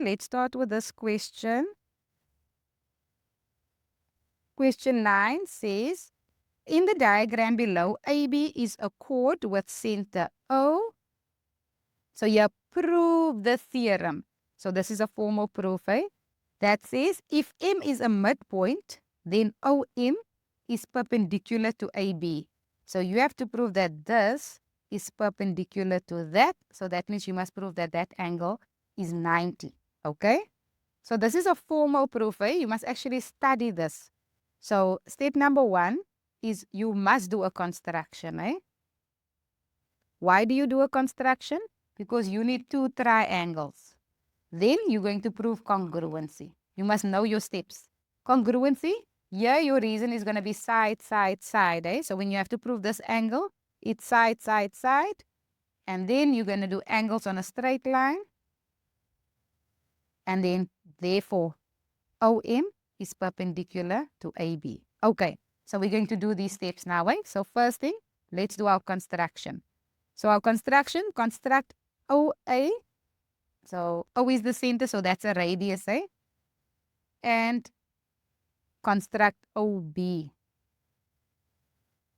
Let's start with this question. Question 9 says, in the diagram below, AB is a chord with center O. So you prove the theorem. So this is a formal proof, that says if M is a midpoint, then OM is perpendicular to AB. So you have to prove that this is perpendicular to that. So that means you must prove that that angle is 90. Okay? So this is a formal proof. You must actually study this. So step number 1 is you must do a construction. Why do you do a construction? Because you need two triangles. Then you're going to prove congruency. You must know your steps. Congruency, here your reason is going to be side, side, side. So when you have to prove this angle, it's side, side, side. And then you're going to do angles on a straight line. And then, therefore, OM is perpendicular to AB. Okay, so we're going to do these steps now. So first thing, let's do our construction. So our construction, construct OA. So O is the center, so that's a radius, and construct OB.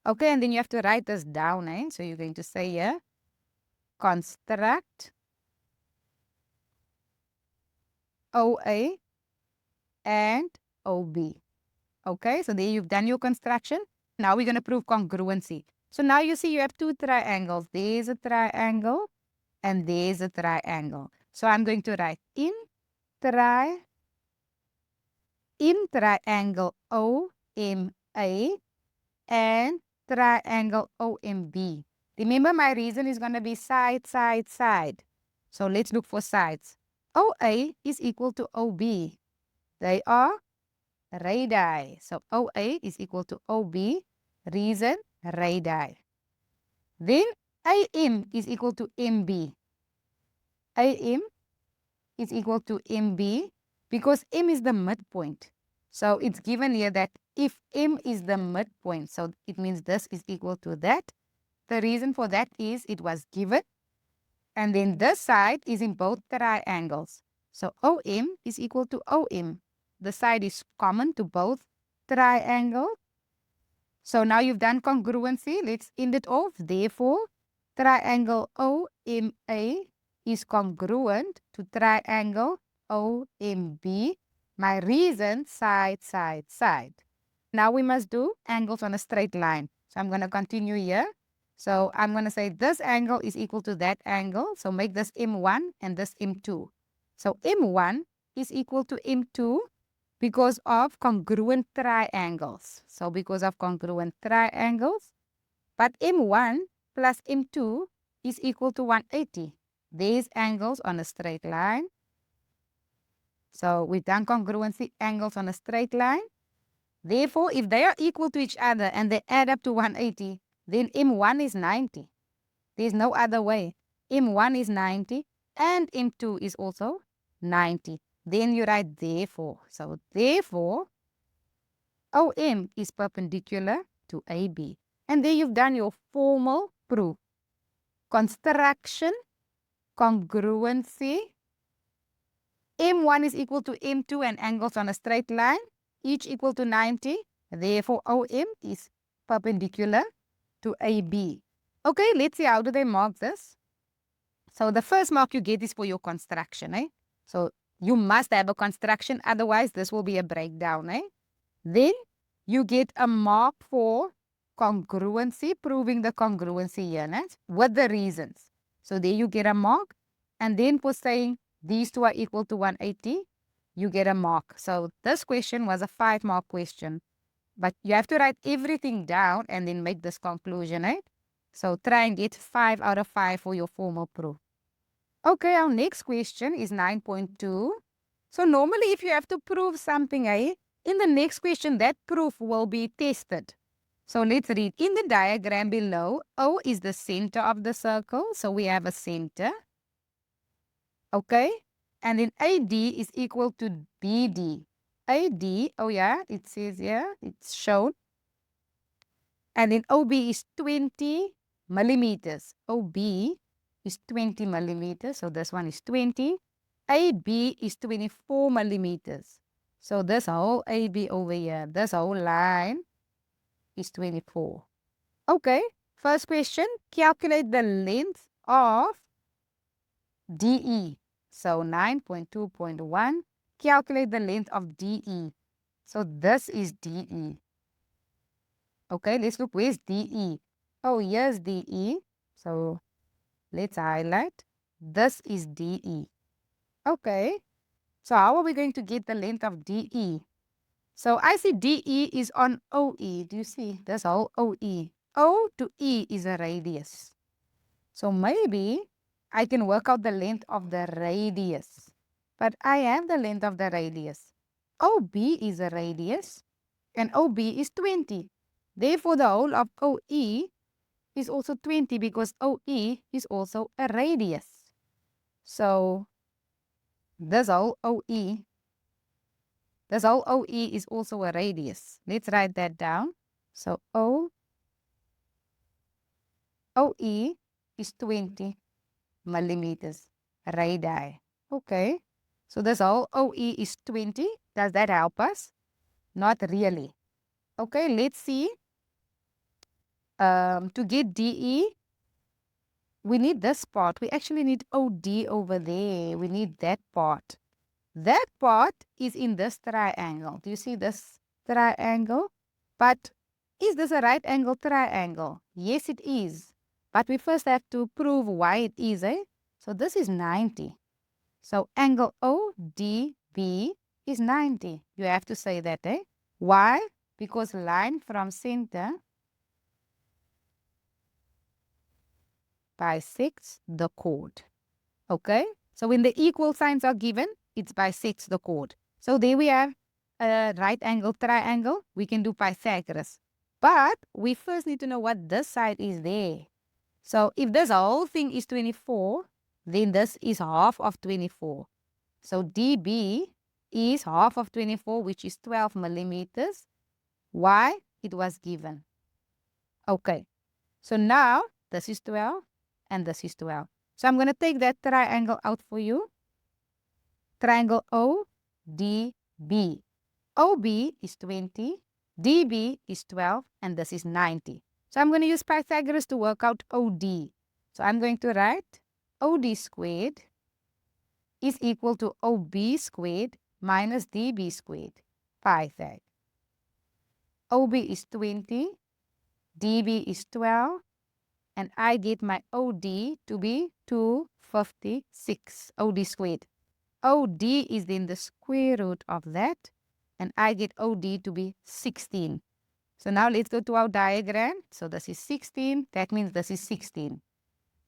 Okay, and then you have to write this down, So you're going to say here, construct OA and OB. Okay, so there you've done your construction. Now we're going to prove congruency. So now you see you have two triangles. There's a triangle and there's a triangle. So I'm going to write in triangle OMA and triangle OMB. Remember, my reason is going to be side, side, side. So let's look for sides. OA is equal to OB. They are radii. So OA is equal to OB, reason radii. Then AM is equal to MB. AM is equal to MB because M is the midpoint. So it's given here that if M is the midpoint, so it means this is equal to that. The reason for that is it was given. And then this side is in both triangles. So OM is equal to OM. The side is common to both triangles. So now you've done congruency. Let's end it off. Therefore, triangle OMA is congruent to triangle OMB. My reason, side, side, side. Now we must do angles on a straight line. So I'm going to continue here. So I'm going to say this angle is equal to that angle. So make this M1 and this M2. So M1 is equal to M2 because of congruent triangles. So because of congruent triangles. But M1 plus M2 is equal to 180. These angles on a straight line. So we've done congruency angles on a straight line. Therefore, if they are equal to each other and they add up to 180, then M1 is 90. There's no other way. M1 is 90 and M2 is also 90. Then you write therefore. So therefore, OM is perpendicular to AB. And there you've done your formal proof. Construction, congruency. M1 is equal to M2 and angles on a straight line, each equal to 90. Therefore, OM is perpendicular to AB. Okay, let's see how do they mark this. So the first mark you get is for your construction. So you must have a construction, otherwise this will be a breakdown. Then you get a mark for congruency, proving the congruency here with the reasons. So there you get a mark. And then for saying these two are equal to 180, you get a mark. So this question was a 5-mark question. But you have to write everything down and then make this conclusion. So try and get 5 out of 5 for your formal proof. Okay, our next question is 9.2. So normally if you have to prove something, in the next question, that proof will be tested. So let's read. In the diagram below, O is the center of the circle. So we have a center. Okay. And then AD is equal to BD. AD, oh yeah, it says here, it's shown. And then OB is 20 millimeters. OB is 20 millimeters. So this one is 20. AB is 24 millimeters. So this whole AB over here, this whole line is 24. Okay, first question, calculate the length of DE. So 9.2.1, calculate the length of DE. So this is DE. Okay, let's look, where's DE? Oh, here's DE. So let's highlight. This is DE. Okay, so how are we going to get the length of DE? So I see DE is on OE. Do you see? That's all OE. O to E is a radius. So maybe I can work out the length of the radius. But I have the length of the radius. OB is a radius and OB is 20. Therefore, the whole of OE is also 20 because OE is also a radius. So this whole OE is also a radius. Let's write that down. So OE is 20 millimeters radii. Okay. So this whole OE is 20. Does that help us? Not really. Okay, let's see. To get DE, we need this part. We actually need OD over there. We need that part. That part is in this triangle. Do you see this triangle? But is this a right angle triangle? Yes, it is. But we first have to prove why it is, eh? So this is 90. So angle ODB is 90. You have to say that, eh? Why? Because line from center bisects the chord. Okay? So when the equal signs are given, it bisects the chord. So there we have a right angle triangle. We can do Pythagoras. But we first need to know what this side is there. So if this whole thing is 24, then this is half of 24. So DB is half of 24, which is 12 millimeters. Why? It was given. Okay. So now this is 12 and this is 12. So I'm going to take that triangle out for you. Triangle ODB. OB is 20, DB is 12, and this is 90. So I'm going to use Pythagoras to work out OD. So I'm going to write OD squared is equal to OB squared minus DB squared. Pythag. OB is 20, DB is 12, and I get my OD to be 256. OD squared. OD is then the square root of that, and I get OD to be 16. So now let's go to our diagram. So this is 16. That means this is 16.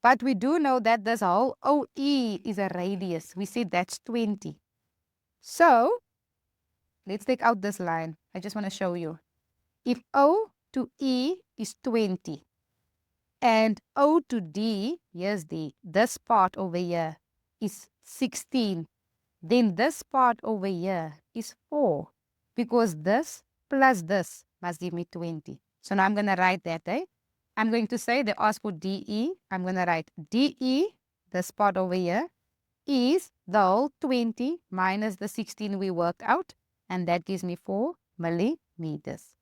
But we do know that this whole OE is a radius. We said that's 20. So let's take out this line. I just want to show you. If O to E is 20 and O to D, here's this part over here is 16, then this part over here is 4 because this plus this must give me 20. So now I'm going to write that, eh? I'm going to say they ask for DE. I'm going to write DE, this part over here, is the whole 20 minus the 16 we worked out, and that gives me 4 millimeters.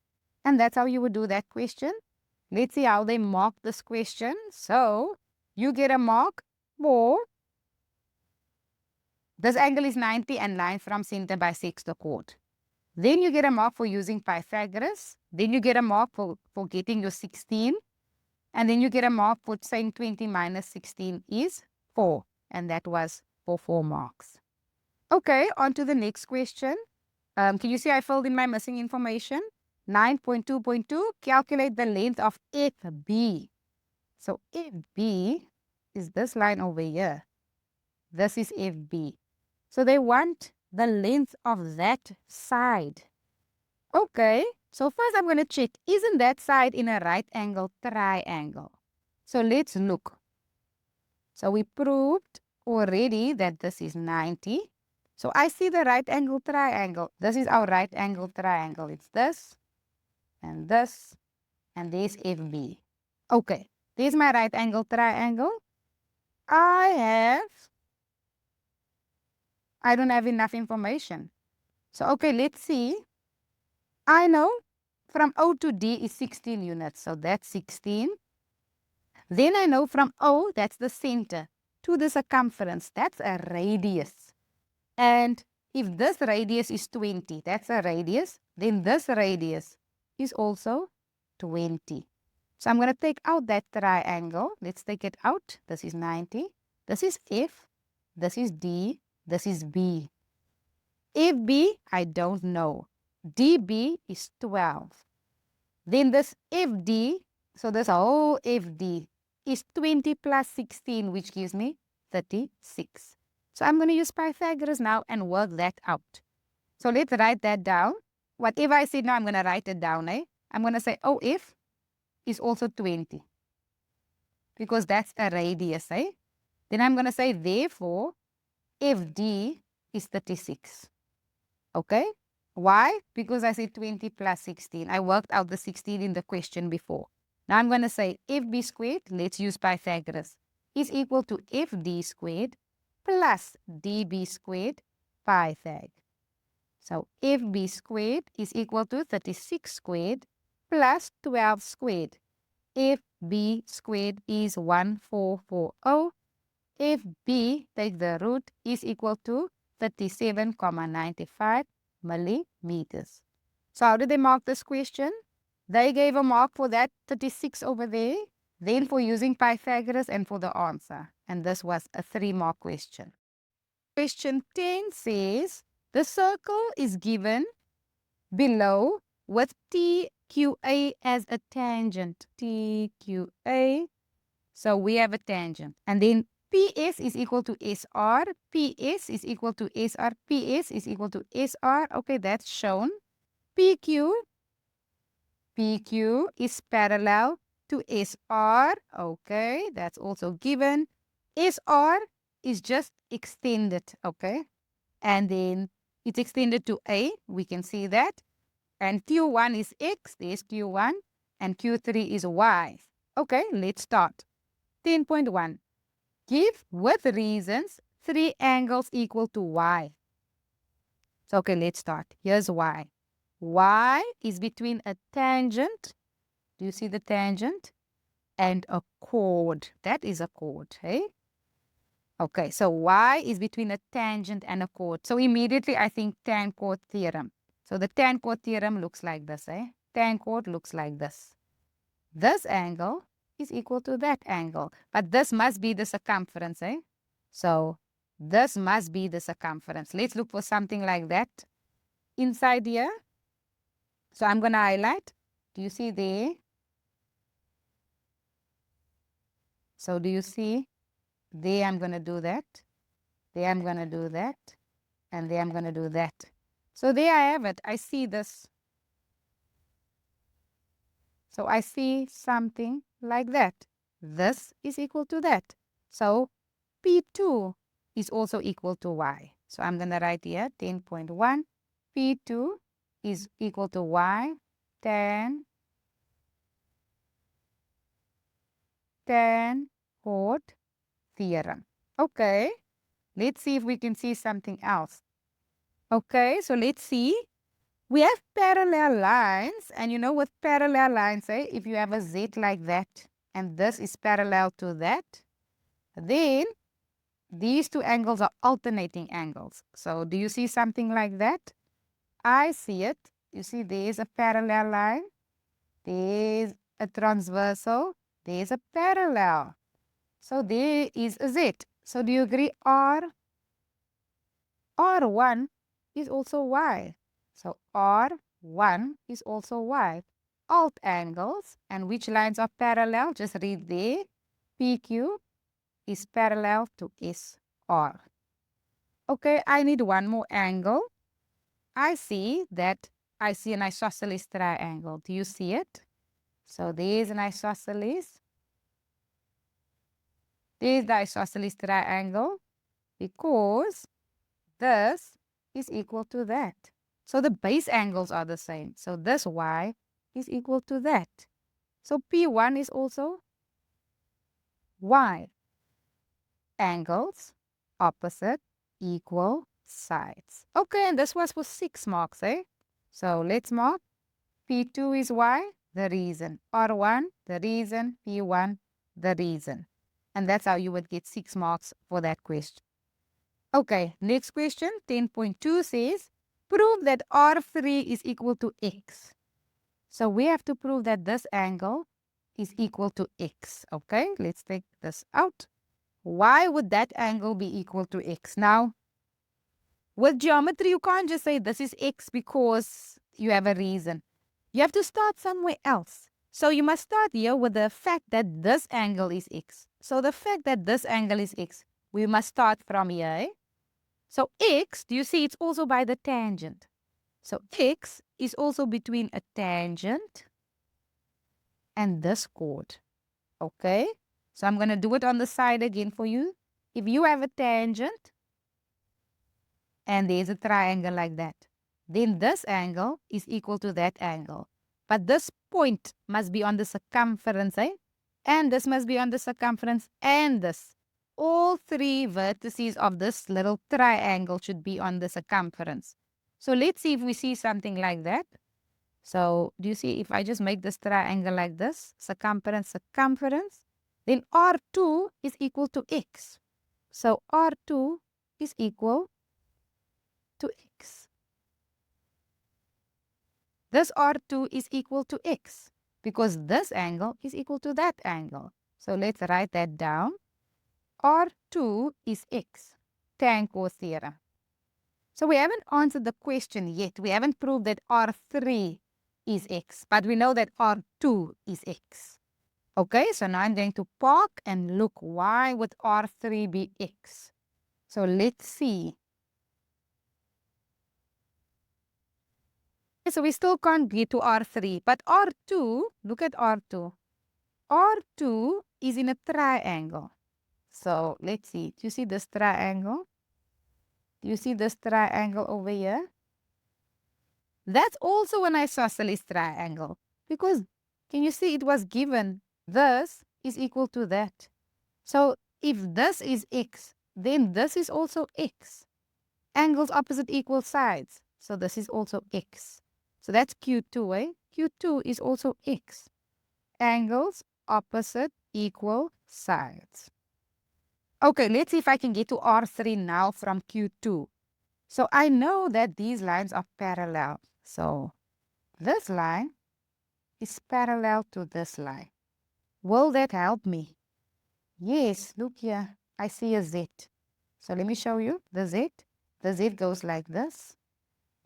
And that's how you would do that question. Let's see how they mark this question. So you get a mark for this angle is 90 and line from center bisects the chord. Then you get a mark for using Pythagoras. Then you get a mark for getting your 16. And then you get a mark for saying 20 minus 16 is 4. And that was for 4 marks. Okay, on to the next question. Can you see I filled in my missing information? 9.2.2, calculate the length of FB. So FB is this line over here. This is FB. So they want the length of that side. Okay, so first I'm going to check, isn't that side in a right angle triangle? So let's look. So we proved already that this is 90. So I see the right angle triangle. This is our right angle triangle. It's this, and there's FB. Okay, there's my right angle triangle. I have I don't have enough information. So, okay, let's see. I know from O to D is 16 units. So that's 16. Then I know from O, that's the center, to the circumference, that's a radius. And if this radius is 20, that's a radius, then this radius is also 20. So I'm going to take out that triangle. Let's take it out. This is 90. This is F. This is D. This is B. FB, I don't know. DB is 12. Then this FD, so this whole FD is 20 plus 16, which gives me 36. So I'm going to use Pythagoras now and work that out. So let's write that down. Whatever I said now, I'm going to write it down. I'm going to say OF is also 20 because that's a radius. Then I'm going to say therefore FD is 36. Okay? Why? Because I said 20 plus 16. I worked out the 16 in the question before. Now I'm going to say FB squared, let's use Pythagoras, is equal to FD squared plus DB squared Pythag. So FB squared is equal to 36 squared plus 12 squared. FB squared is 1440. FB, take the root, is equal to 37,95 millimeters. So how did they mark this question? They gave a mark for that 36 over there, then for using Pythagoras and for the answer. And this was a 3-mark question. Question 10 says, the circle is given below with TQA as a tangent. TQA. So we have a tangent. And then PS is equal to SR. PS is equal to SR. PS is equal to SR. Okay, that's shown. PQ. PQ is parallel to SR. Okay, that's also given. SR is just extended. Okay, and then it's extended to A. We can see that. And Q1 is X. There's Q1. And Q3 is Y. Okay, let's start. 10.1. Give with reasons 3 angles equal to Y. So, okay, let's start. Here's Y. Y is between a tangent. Do you see the tangent? And a chord. That is a chord, hey? Okay, so Y is between a tangent and a chord. So immediately I think tan chord theorem. So the tan chord theorem looks like this, Tan chord looks like this. This angle is equal to that angle. But this must be the circumference, So this must be the circumference. Let's look for something like that inside here. So I'm going to highlight. Do you see there? So do you see? There I'm going to do that. There I'm going to do that. And there I'm going to do that. So there I have it. I see this. So I see something like that. This is equal to that. So P2 is also equal to Y. So I'm going to write here 10.1. P2 is equal to Y tan chord theorem. Okay, let's see if we can see something else. Okay, so let's see. We have parallel lines, and you know with parallel lines, if you have a Z like that, and this is parallel to that, then these two angles are alternating angles. So do you see something like that? I see it. You see there's a parallel line, there's a transversal, there's a parallel. So there is a Z. So do you agree R1 is also Y. So R1 is also Y. Alt angles, and which lines are parallel? Just read there. PQ is parallel to SR. Okay, I need one more angle. I see an isosceles triangle. Do you see it? So there's an isosceles. There's the isosceles triangle because this is equal to that. So the base angles are the same. So this Y is equal to that. So P1 is also Y. Angles opposite equal sides. Okay, and this was for 6 marks, eh? So let's mark. P2 is why? The reason. R1, the reason. P1, the reason. And that's how you would get 6 marks for that question. Okay, next question, 10.2 says, prove that R3 is equal to X. So we have to prove that this angle is equal to X. Okay, let's take this out. Why would that angle be equal to X? Now, with geometry, you can't just say this is X because you have a reason. You have to start somewhere else. So you must start here with the fact that this angle is X. So the fact that this angle is X, we must start from here. Eh? So X, do you see it's also by the tangent? So X is also between a tangent and this chord. Okay? So I'm going to do it on the side again for you. If you have a tangent and there's a triangle like that, then this angle is equal to that angle. But this point must be on the circumference, eh? And this must be on the circumference and this. All 3 vertices of this little triangle should be on the circumference. So let's see if we see something like that. So do you see if I just make this triangle like this, circumference, circumference, then R2 is equal to X. So R2 is equal to X. This R2 is equal to X because this angle is equal to that angle. So let's write that down. R2 is X, tan cos theorem. So we haven't answered the question yet. We haven't proved that R3 is X, but we know that R2 is X. Okay, so now I'm going to park and look, why would R3 be X? So let's see. So we still can't get to R3, but R2, look at R2. R2 is in a triangle. So let's see. Do you see this triangle? Do you see this triangle over here? That's also an isosceles triangle because can you see it was given this is equal to that. So if this is X, then this is also X. Angles opposite equal sides. So this is also X. So that's Q2, eh? Q2 is also X. Angles opposite equal sides. Okay, let's see if I can get to R3 now from Q2. So I know that these lines are parallel. So this line is parallel to this line. Will that help me? Yes, look here. I see a Z. So let me show you the Z. The Z goes like this,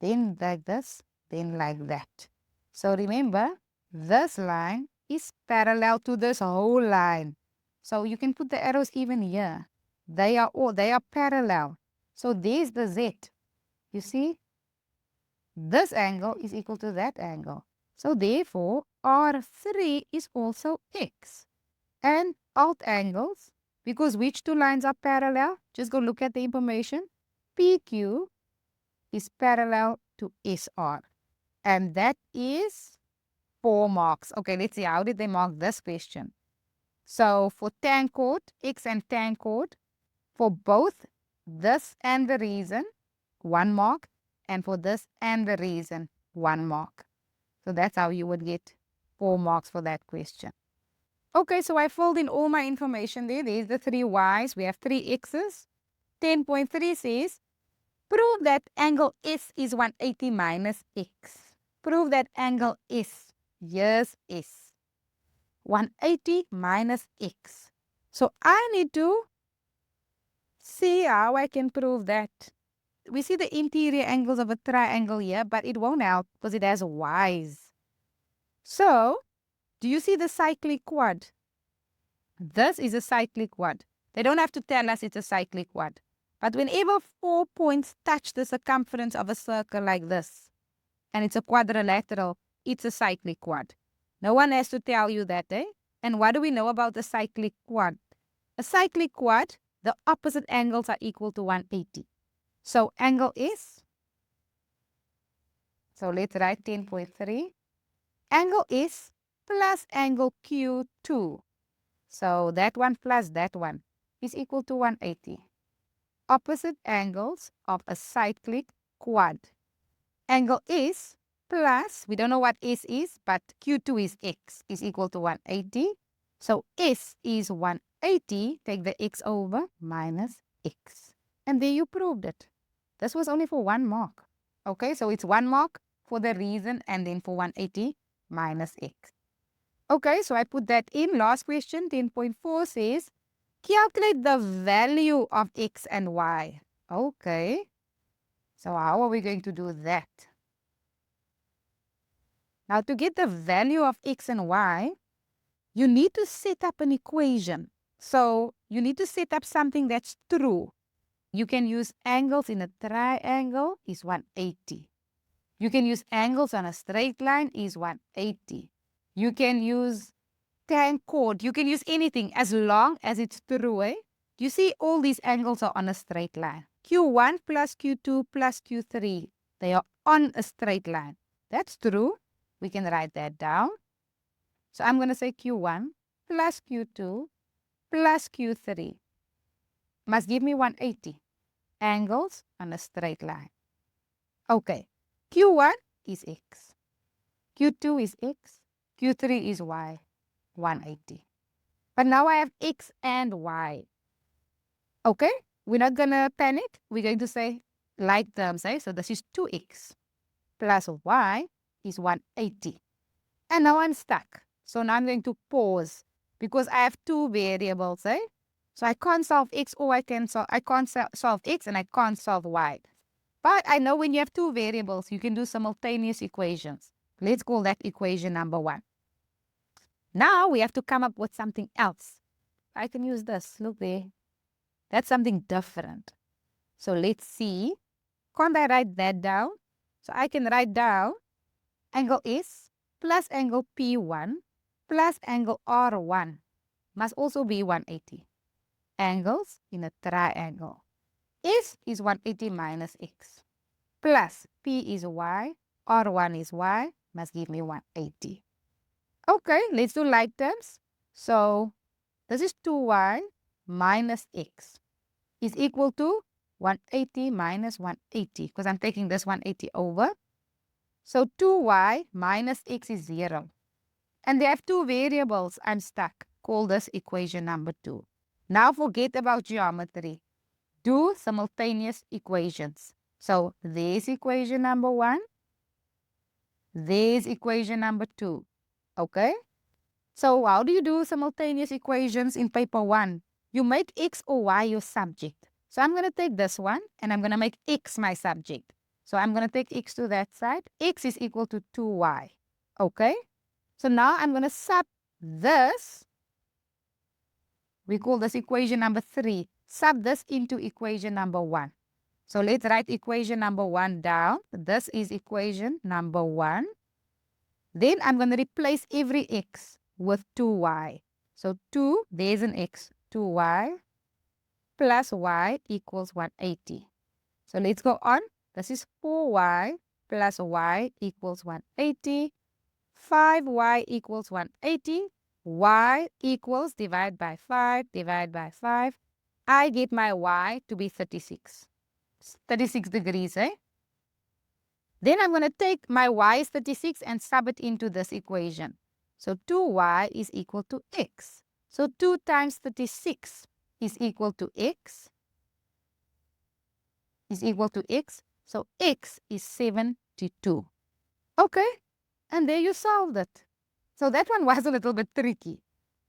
then like this, then like that. So remember, this line is parallel to this whole line. So you can put the arrows even here. They are parallel. So there's the Z. You see? This angle is equal to that angle. So therefore, R3 is also X. And alt angles, because which 2 lines are parallel? Just go look at the information. PQ is parallel to SR. And that is 4 marks. Okay, let's see. How did they mark this question? So for tan chord, X and tan chord, for both this and the reason, 1 mark. And for this and the reason, 1 mark. So that's how you would get 4 marks for that question. Okay, so I filled in all my information there. There's the 3 y's. We have 3 x's. 10.3 says, prove that angle S is 180 minus x. Prove that angle S, here's S. 180 minus x. So I need to see how I can prove that. We see the interior angles of a triangle here, but it won't help because it has y's. So, do you see the cyclic quad? This is a cyclic quad. They don't have to tell us it's a cyclic quad. But whenever 4 points touch the circumference of a circle like this, and it's a quadrilateral, it's a cyclic quad. No one has to tell you that, eh? And what do we know about the cyclic quad? A cyclic quad, the opposite angles are equal to 180. So angle is, so let's write 10.3. Angle is plus angle Q2. So that one plus that one is equal to 180. opposite angles of a cyclic quad. Angle S plus, we don't know what S is, but Q2 is X, is equal to 180. So S is 180, take the X over, minus X. And there you proved it. This was only for 1 mark. Okay, so it's 1 mark for the reason and then for 180 minus X. Okay, so I put that in. Last question, 10.4 says, calculate the value of X and Y. Okay, so how are we going to do that? Now, to get the value of X and Y, you need to set up an equation. So you need to set up something that's true. You can use angles in a triangle is 180. You can use angles on a straight line is 180. You can use tan chord. You can use anything as long as it's true. You see all these angles are on a straight line. Q1 plus Q2 plus Q3. They are on a straight line. That's true. We can write that down. So I'm going to say Q1 plus Q2 plus Q3 must give me 180 angles on a straight line. Okay, Q1 is X, Q2 is X, Q3 is Y, 180. But now I have X and Y. Okay, we're not going to panic. We're going to say like terms. So this is 2X plus Y is 180. And now I'm stuck. So now I'm going to pause because I have 2 variables. So I can't solve X or I can't solve X and I can't solve Y. But I know when you have 2 variables, you can do simultaneous equations. Let's call that equation number 1. Now we have to come up with something else. I can use this. Look there. That's something different. So let's see. Can't I write that down? So I can write down angle S plus angle P1 plus angle R1 must also be 180. Angles in a triangle. S is 180 minus X plus P is Y, R1 is Y, must give me 180. Okay, let's do like terms. So this is 2Y minus X is equal to 180 minus 180 because I'm taking this 180 over. So 2Y minus X is 0. And they have 2 variables. I'm stuck. Call this equation number 2. Now forget about geometry. Do simultaneous equations. So there's equation number 1. There's equation number 2. Okay? So how do you do simultaneous equations in paper 1? You make X or Y your subject. So I'm going to take this one and I'm going to make X my subject. So I'm going to take X to that side. X is equal to 2Y. Okay? So now I'm going to sub this. We call this equation number 3. Sub this into equation number 1. So let's write equation number 1 down. This is equation number 1. Then I'm going to replace every X with 2Y. So 2, there's an X. 2Y plus Y equals 180. So let's go on. This is 4Y plus Y equals 180. 5Y equals 180. Y equals divide by 5, divide by 5. I get my Y to be 36. 36 degrees, Then I'm going to take my Y is 36 and sub it into this equation. So 2Y is equal to X. So 2 times 36 is equal to X. Is equal to X. So X is 72. Okay. And there you solved it. So that one was a little bit tricky.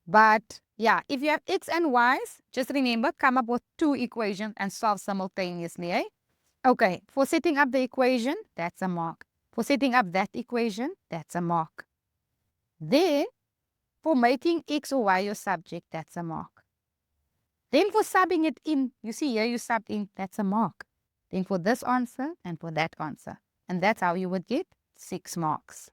But yeah, if you have X and Y's, just remember, come up with 2 equations and solve simultaneously. Okay, for setting up the equation, that's a mark. For setting up that equation, that's a mark. Then, for making X or Y your subject, that's a mark. Then for subbing it in, you see here you subbed in, that's a mark. Then for this answer and for that answer. And that's how you would get 6 marks.